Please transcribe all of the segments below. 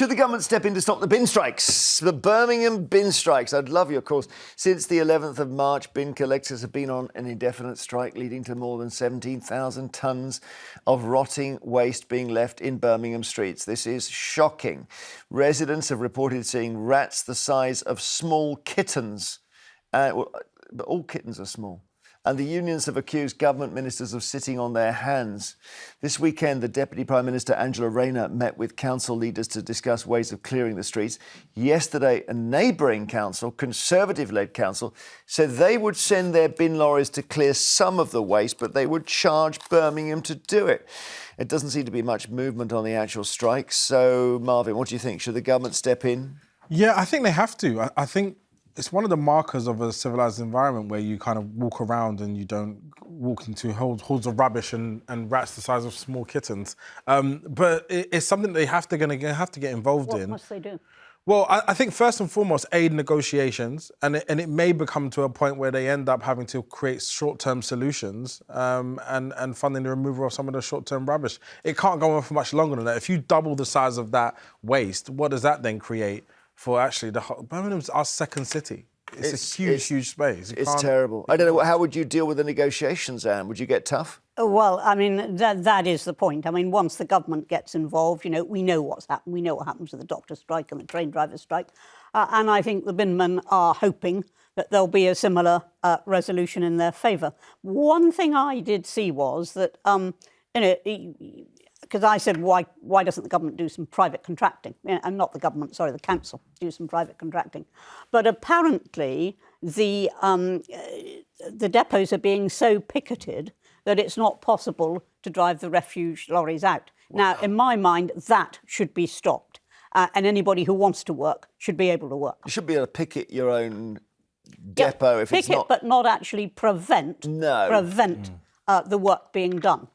Should the government step in to stop the bin strikes? The Birmingham bin strikes. I'd love you, of course. Since the 11th of March, bin collectors have been on an indefinite strike, leading to more than 17,000 tonnes of rotting waste being left in Birmingham streets. This is shocking. Residents have reported seeing rats the size of small kittens. But all kittens are small. And the unions have accused government ministers of sitting on their hands. This weekend, the Deputy Prime Minister Angela Rayner met with council leaders to discuss ways of clearing the streets. Yesterday, a neighbouring council, Conservative-led council, said they would send their bin lorries to clear some of the waste, but they would charge Birmingham to do it. It doesn't seem to be much movement on the actual strike. So, Marvyn, what do you think? Should the government step in? Yeah, I think they have to. I think it's one of the markers of a civilised environment where you kind of walk around and you don't walk into hordes of rubbish and rats the size of small kittens. But it's something they have to get involved in. What must they do? Well, I think first and foremost, aid negotiations, and it may become to a point where they end up having to create short-term solutions and funding the removal of some of the short-term rubbish. It can't go on for much longer than that. If you double the size of that waste, what does that then create for actually the whole... Birmingham's our second city. It's a huge space. It's terrible. I don't know, how would you deal with the negotiations, Anne? Would you get tough? Well, I mean, that is the point. I mean, once the government gets involved, you know, we know what's happened. We know what happens with the doctor strike and the train driver strike. And I think the binmen are hoping that there'll be a similar resolution in their favour. One thing I did see was that, you know, because I said, why doesn't the government do some private contracting? And not the government, sorry, the council do some private contracting. But apparently the depots are being so picketed that it's not possible to drive the refuse lorries out. Wow. Now, in my mind, that should be stopped. And anybody who wants to work should be able to work. You should be able to picket your own depot if it's not... Picket, but not actually prevent the work being done.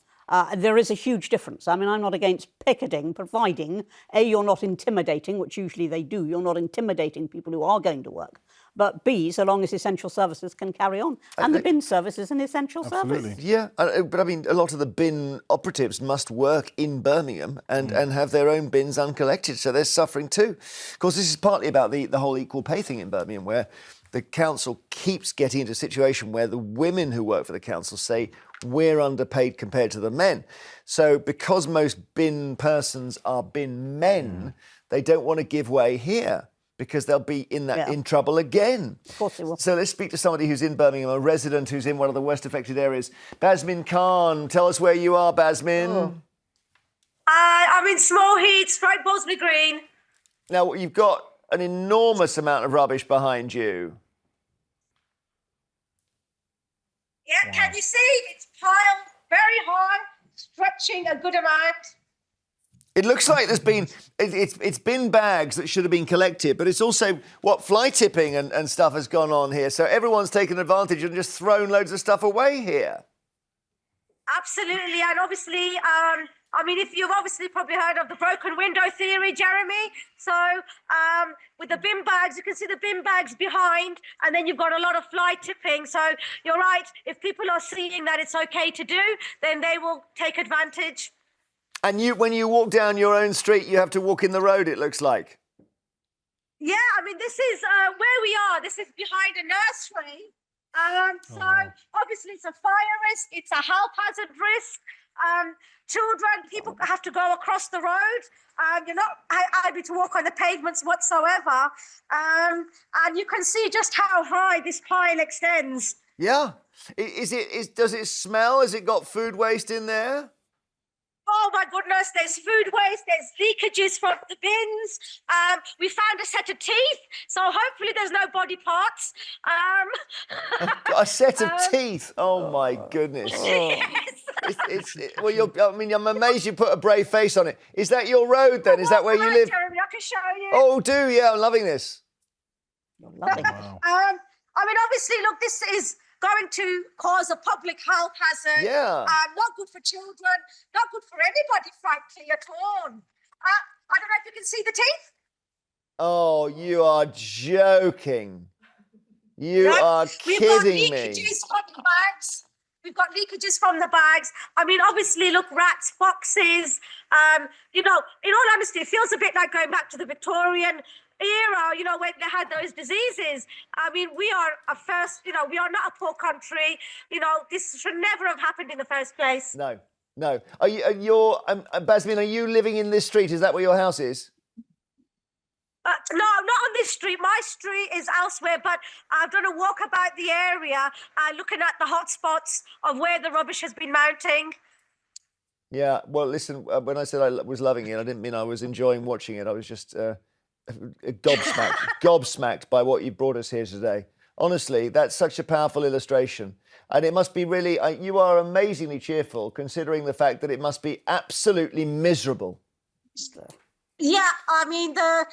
There is a huge difference. I mean, I'm not against picketing, providing, A, you're not intimidating, which usually they do. You're not intimidating people who are going to work. But B, so long as essential services can carry on. And the bin service is an essential service. Yeah, but I mean, a lot of the bin operatives must work in Birmingham and have their own bins uncollected, so they're suffering too. Of course, this is partly about the whole equal pay thing in Birmingham, where the council keeps getting into a situation where the women who work for the council say, we're underpaid compared to the men. So because most bin persons are bin men, they don't want to give way here because they'll be in trouble again. Of course they will. So let's speak to somebody who's in Birmingham, a resident who's in one of the worst affected areas. Basmin Khan, tell us where you are, Basmin. Oh. I'm in Small Heath, right Bosley Green. Now, you've got an enormous amount of rubbish behind you. Yeah, wow. Can you see? It's piled very high, stretching a good amount. It looks like there's been, it's bin bags that should have been collected, but it's also, fly tipping and stuff has gone on here. So everyone's taken advantage and just thrown loads of stuff away here. Absolutely, and obviously, I mean, if you've obviously probably heard of the broken window theory, Jeremy. So with the bin bags, you can see the bin bags behind, and then you've got a lot of fly tipping. So you're right, if people are seeing that it's okay to do, then they will take advantage. And when you walk down your own street, you have to walk in the road, it looks like. Yeah, I mean, this is where we are. This is behind a nursery. So obviously it's a fire risk, it's a health hazard risk. Children, people have to go across the road. You're not able to walk on the pavements whatsoever. And you can see just how high this pile extends. Yeah. Does it smell? Has it got food waste in there? Oh my goodness, there's food waste, there's leakages from the bins. We found a set of teeth, so hopefully there's no body parts. A set of teeth? Oh my goodness. Yes. I'm amazed you put a brave face on it. Is that your road then? Is that where you live? Jeremy, I can show you. Oh, do, yeah, I'm loving this. I'm loving it. Wow. I mean, obviously, look, this is going to cause a public health hazard. Yeah. Not good for children, not good for anybody, frankly, at all. I don't know if you can see the teeth. Oh, you are joking. You are kidding me. We've got leakages from the bags. We've got leakages from the bags. I mean, obviously, look, rats, foxes. In all honesty, it feels a bit like going back to the Victorian era, when they had those diseases. I mean, we are we are not a poor country. This should never have happened in the first place. No. Basmin, are you living in this street? Is that where your house is? No, not on this street. My street is elsewhere, but I've done a walk about the area, looking at the hot spots of where the rubbish has been mounting. Yeah, well, listen, when I said I was loving it, I didn't mean I was enjoying watching it. I was just gobsmacked by what you brought us here today. Honestly, that's such a powerful illustration. And it must be really, you are amazingly cheerful, considering the fact that it must be absolutely miserable. Yeah, I mean the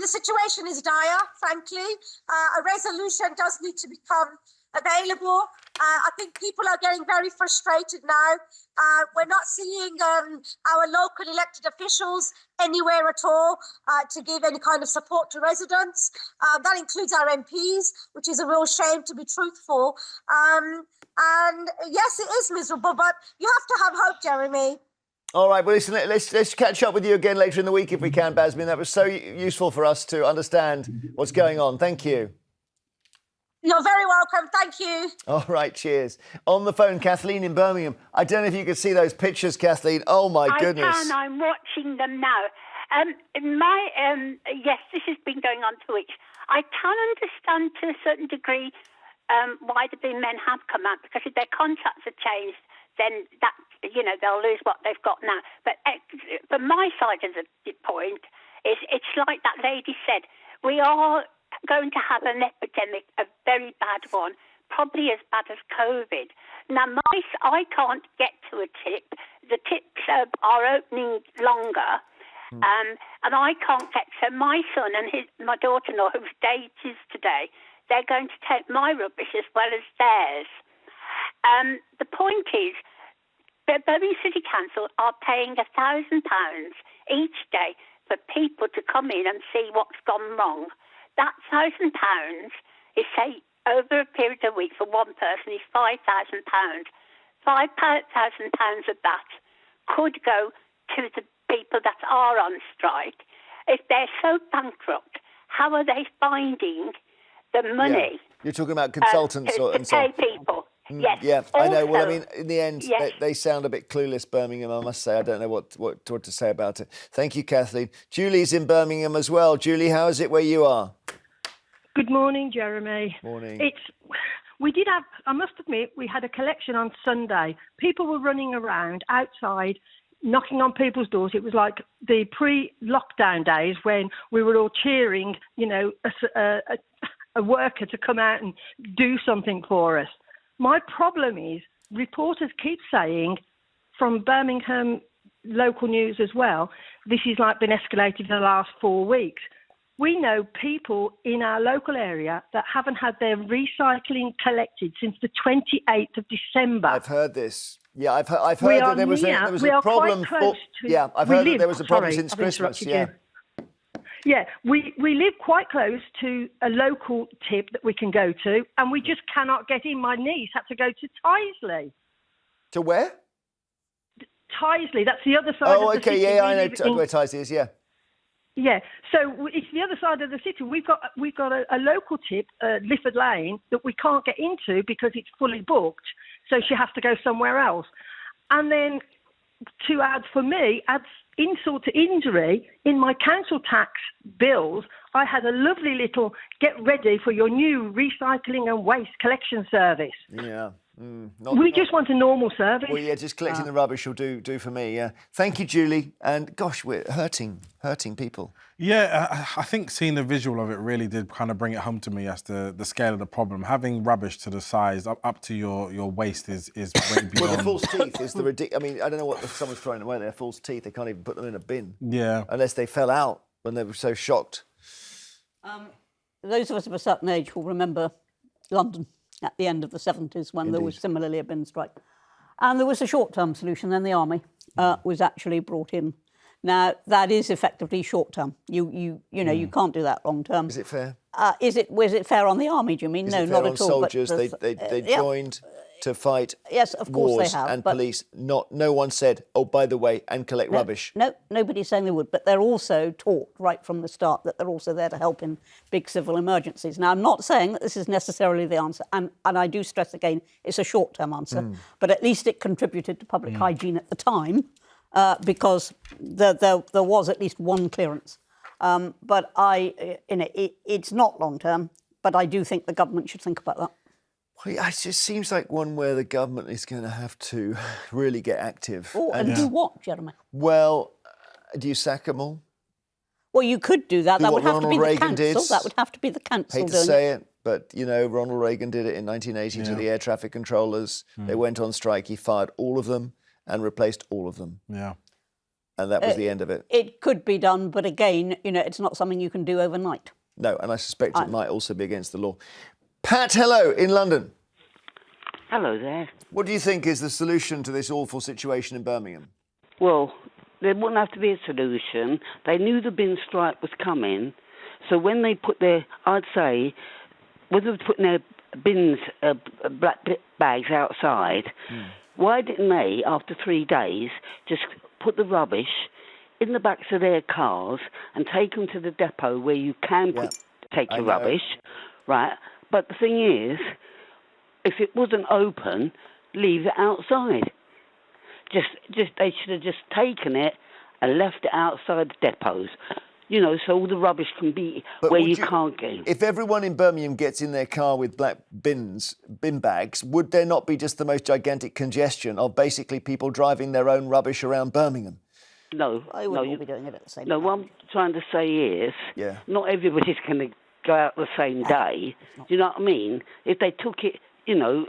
situation is dire, frankly. A resolution does need to become available. I think people are getting very frustrated now. We're not seeing our local elected officials anywhere at all to give any kind of support to residents. That includes our MPs, which is a real shame, to be truthful. And yes, it is miserable, but you have to have hope, Jeremy. All right, well, listen, let's catch up with you again later in the week if we can, Basmin. That was so useful for us to understand what's going on. Thank you. You're very welcome. Thank you. All right, cheers. On the phone, Kathleen in Birmingham. I don't know if you could see those pictures, Kathleen. Oh, my goodness. I can. I'm watching them now. Yes, this has been going on for weeks. I can understand to a certain degree why the bin men have come out, because if their contracts are changed, then that, they'll lose what they've got now. But from my side of the point, it's like that lady said, we are going to have an epidemic, a very bad one, probably as bad as COVID. Now, I can't get to a tip. The tips are opening longer, and I can't get. So my son and my daughter-in-law, whose date is today, they're going to take my rubbish as well as theirs. The point is, the Birmingham City Council are paying £1,000 each day for people to come in and see what's gone wrong. That £1,000 is, say, over a period of weeks for one person is £5,000. £5,000 of that could go to the people that are on strike. If they're so bankrupt, how are they finding the money? Yeah. You're talking about consultants to pay people. Yes. Yeah, I know. Well, I mean, in the end, yes. they sound a bit clueless, Birmingham, I must say. I don't know what to say about it. Thank you, Kathleen. Julie's in Birmingham as well. Julie, how is it where you are? Good morning, Jeremy. Morning. I must admit, we had a collection on Sunday. People were running around outside, knocking on people's doors. It was like the pre-lockdown days when we were all cheering, a worker to come out and do something for us. My problem is reporters keep saying, from Birmingham local news as well, this has been escalated for the last 4 weeks. We know people in our local area that haven't had their recycling collected since the 28th of December. I've heard this. Yeah, I've heard that there was a problem. I've heard that there was a problem since Christmas. Yeah. Yeah, we live quite close to a local tip that we can go to, and we just cannot get in. My niece had to go to Tyseley. To where? Tyseley, that's the other side of the city. Yeah, I know where Tyseley is, yeah. Yeah, so it's the other side of the city. We've got a local tip, Lifford Lane, that we can't get into because it's fully booked, so she has to go somewhere else. And then to add insult to injury, in my council tax bills, I had a lovely little get ready for your new recycling and waste collection service. Yeah. We just want a normal service. Well, yeah, just collecting the rubbish will do for me, yeah. Thank you, Julie. And gosh, we're hurting people. Yeah, I think seeing the visual of it really did kind of bring it home to me as to the scale of the problem. Having rubbish to the size up to your waist is way beyond. Well, the false teeth is the ridiculous. I mean, I don't know what someone's throwing away. They're false teeth. They can't even put them in a bin. Yeah. Unless they fell out when they were so shocked. Those of us of a certain age will remember London at the end of the 70s when there was similarly a bin strike. And there was a short-term solution, then the army was actually brought in. Now, that is effectively short-term. You can't do that long-term. Is it fair? Was it fair on the army, do you mean? Is no, it fair not on at all. Soldiers, they joined. to fight Yes, of course wars they have, and but- police. No one said, oh, by the way, and collect rubbish. No, nobody's saying they would, but they're also taught right from the start that they're also there to help in big civil emergencies. Now, I'm not saying that this is necessarily the answer, and I do stress again, it's a short-term answer, but at least it contributed to public hygiene at the time, because there was at least one clearance. But it's not long-term, but I do think the government should think about that. Well, it just seems like one where the government is going to have to really get active. Oh, and do what, Jeremy? Well, do you sack them all? Well, you could do that. Do That what would have to be Ronald the Reagan did. council. That would have to be the council Hate to doing say it. it, but, you know, Ronald Reagan did it in 1980 to the air traffic controllers. They went on strike. He fired all of them and replaced all of them. Yeah. And that was the end of it. It could be done, but again, it's not something you can do overnight. No, and I suspect it might also be against the law. Pat, hello, in London. Hello there. What do you think is the solution to this awful situation in Birmingham? Well, there wouldn't have to be a solution. They knew the bin strike was coming, so when they put their, I'd say, whether they're putting their bins, black bags outside, why didn't they, after 3 days, just put the rubbish in the backs of their cars and take them to the depot where you can take your rubbish, right? But the thing is, if it wasn't open, leave it outside. Just they should have just taken it and left it outside the depots, so all the rubbish can be where you can't get. If everyone in Birmingham gets in their car with black bin bags, would there not be just the most gigantic congestion of basically people driving their own rubbish around Birmingham? No, I wouldn't all be doing it at the same time. No, what I'm trying to say is, not everybody's going to go out the same day. Do you know what I mean? If they took it,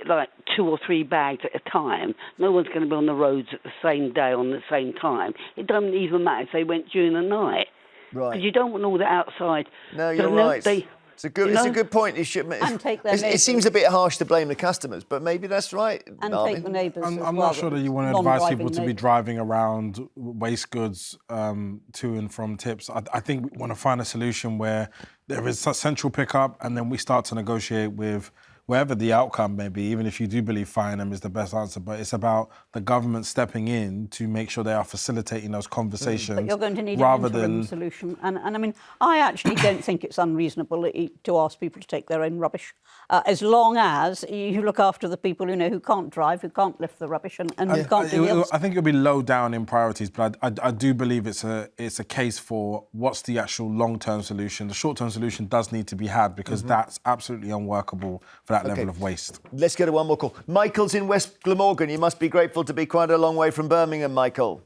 like 2 or 3 bags at a time, no one's going to be on the roads at the same day on the same time. It doesn't even matter if they went during the night. Right. Because you don't want all that outside. No, you're right. It's a good point. You should. And take their it seems a bit harsh to blame the customers, but maybe that's right. And Marvyn. take the neighbours. I'm not sure that you want to advise people to be driving around waste goods to and from tips. I think we want to find a solution where there is a central pickup and then we start to negotiate with wherever the outcome may be, even if you do believe firing them is the best answer. But it's about the government stepping in to make sure they are facilitating those conversations. But you're going to need an interim solution. And I mean, I actually don't think it's unreasonable to ask people to take their own rubbish, as long as you look after the people who can't drive, who can't lift the rubbish, and who can't do the other. I think it'll be low down in priorities, but I do believe it's a case for what's the actual long-term solution. The short-term solution does need to be had because that's absolutely unworkable for that level of waste. Let's go to one more call. Michael's in West Glamorgan. You must be grateful to be quite a long way from Birmingham, Michael.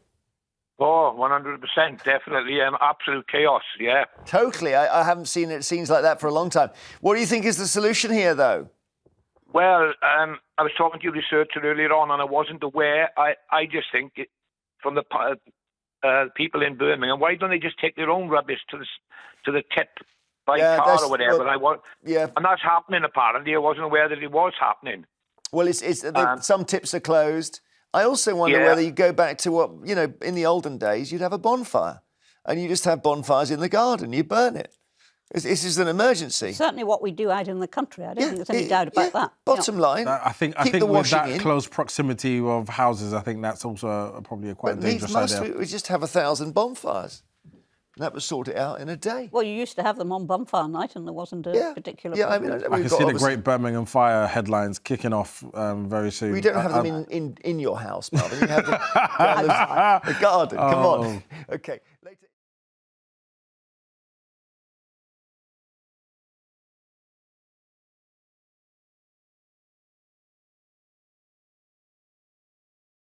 Oh, 100%, definitely. Absolute chaos, yeah. Totally. I haven't seen scenes like that for a long time. What do you think is the solution here, though? Well, I was talking to your researcher earlier on, and I wasn't aware. I just think from the people in Birmingham, why don't they just take their own rubbish to the tip by car or whatever? And that's happening, apparently. I wasn't aware that it was happening. Well, some tips are closed. I also wonder whether you go back to what, in the olden days, you'd have a bonfire. And you just have bonfires in the garden. You burn it. This is an emergency. Certainly what we do out in the country. I don't think there's any doubt about that. Bottom line, I think with that close proximity of houses, I think that's also probably a quite dangerous idea. We just have 1,000 bonfires. That would sort it out in a day. Well, you used to have them on bonfire night and there wasn't a particular problem. I can see the Great Birmingham Fire headlines kicking off very soon. We don't have them in your house, Marvyn. You have them around the garden. Come on. OK.